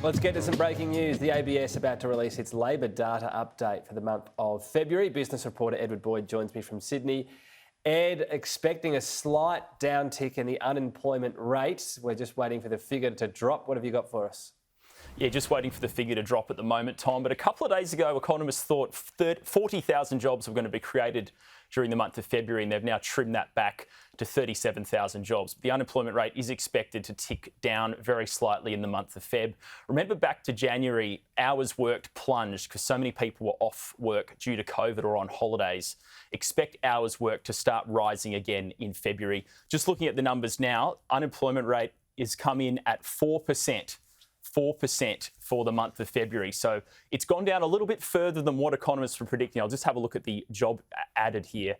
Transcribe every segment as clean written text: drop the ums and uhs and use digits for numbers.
Let's get to some breaking news. The ABS about to release its labour data update for the month of February. Business reporter Edward Boyd joins me from Sydney. Ed, expecting a slight downtick in the unemployment rate. We're just waiting for the figure to drop. What have you got for us? Yeah, just waiting for the figure to drop at the moment, Tom. But a couple of days ago, economists thought 40,000 jobs were going to be created during the month of February, and they've now trimmed that back to 37,000 jobs. The unemployment rate is expected to tick down very slightly in the month of Feb. Remember back to January, hours worked plunged because so many people were off work due to COVID or on holidays. Expect hours worked to start rising again in February. Just looking at the numbers now, unemployment rate is come in at 4%. 4% for the month of February. So it's gone down a little bit further than what economists were predicting. I'll just have a look at the job added here.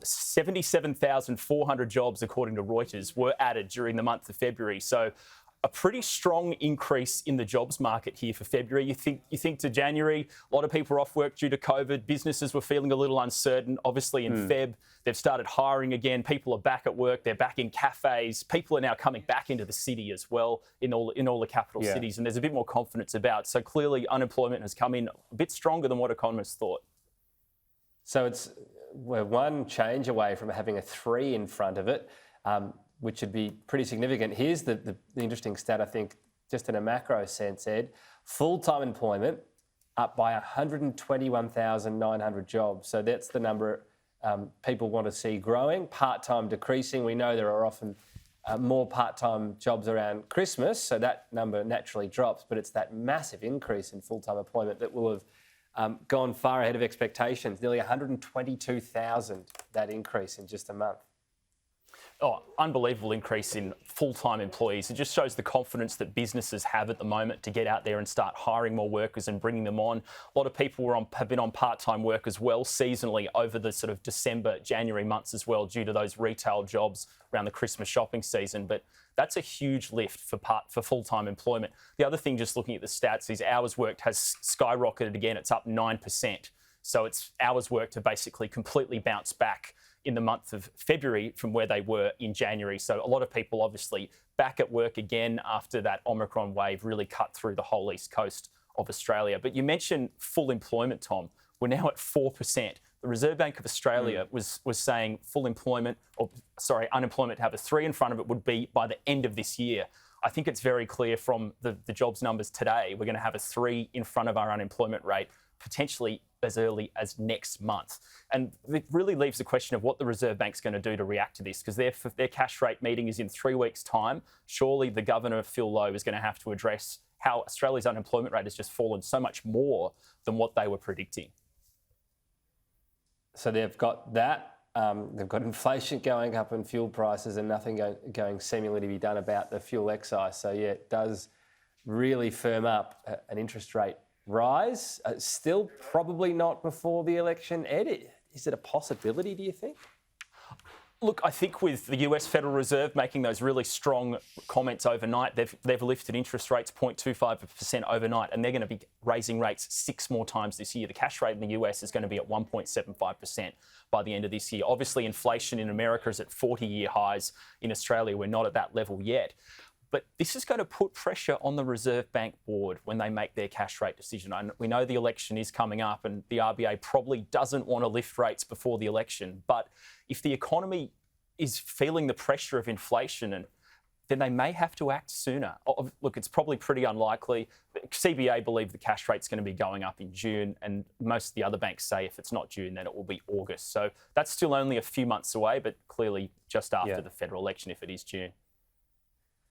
77,400 jobs, according to Reuters, were added during the month of February. So a pretty strong increase in the jobs market here for February. You think to January, a lot of people were off work due to COVID. Businesses were feeling a little uncertain. Obviously in Feb, they've started hiring again. People are back at work. They're back in cafes. People are now coming back into the city as well in all the capital cities. And there's a bit more confidence about. So clearly unemployment has come in a bit stronger than what economists thought. So we're one change away from having a 3 in front of it. Which would be pretty significant. Here's the interesting stat, I think, just in a macro sense, Ed. Full-time employment up by 121,900 jobs. So that's the number people want to see growing. Part-time decreasing. We know there are often more part-time jobs around Christmas, so that number naturally drops, but it's that massive increase in full-time employment that will have gone far ahead of expectations. Nearly 122,000, that increase in just a month. Oh, unbelievable increase in full-time employees. It just shows the confidence that businesses have at the moment to get out there and start hiring more workers and bringing them on. A lot of people have been on part-time work as well seasonally over the sort of December, January months as well due to those retail jobs around the Christmas shopping season. But that's a huge lift for full-time employment. The other thing, just looking at the stats, is hours worked has skyrocketed again. It's up 9%. So it's hours worked have basically completely bounced back in the month of February from where they were in January. So a lot of people obviously back at work again after that Omicron wave really cut through the whole east coast of Australia. But you mentioned full employment, Tom. We're now at 4%. The Reserve Bank of Australia was saying unemployment to have a 3 in front of it would be by the end of this year. I think it's very clear from the jobs numbers today, we're going to have a 3 in front of our unemployment rate, potentially as early as next month. And it really leaves the question of what the Reserve Bank's going to do to react to this, because their cash rate meeting is in 3 weeks' time. Surely the Governor, Phil Lowe, is going to have to address how Australia's unemployment rate has just fallen so much more than what they were predicting. So they've got that. They've got inflation going up and fuel prices and nothing going seemingly to be done about the fuel excise. So, yeah, it does really firm up an interest rate rise. Still probably not before the election. Ed, is it a possibility, do you think? Look, I think with the US Federal Reserve making those really strong comments overnight, they've lifted interest rates 0.25% overnight, and they're going to be raising rates 6 more times this year. The cash rate in the US is going to be at 1.75% by the end of this year. Obviously, inflation in America is at 40-year highs. In Australia, we're not at that level yet. But this is going to put pressure on the Reserve Bank board when they make their cash rate decision. We know the election is coming up and the RBA probably doesn't want to lift rates before the election. But if the economy is feeling the pressure of inflation, then they may have to act sooner. Look, it's probably pretty unlikely. CBA believe the cash rate's going to be going up in June, and most of the other banks say if it's not June, then it will be August. So that's still only a few months away, but clearly just after the federal election if it is June.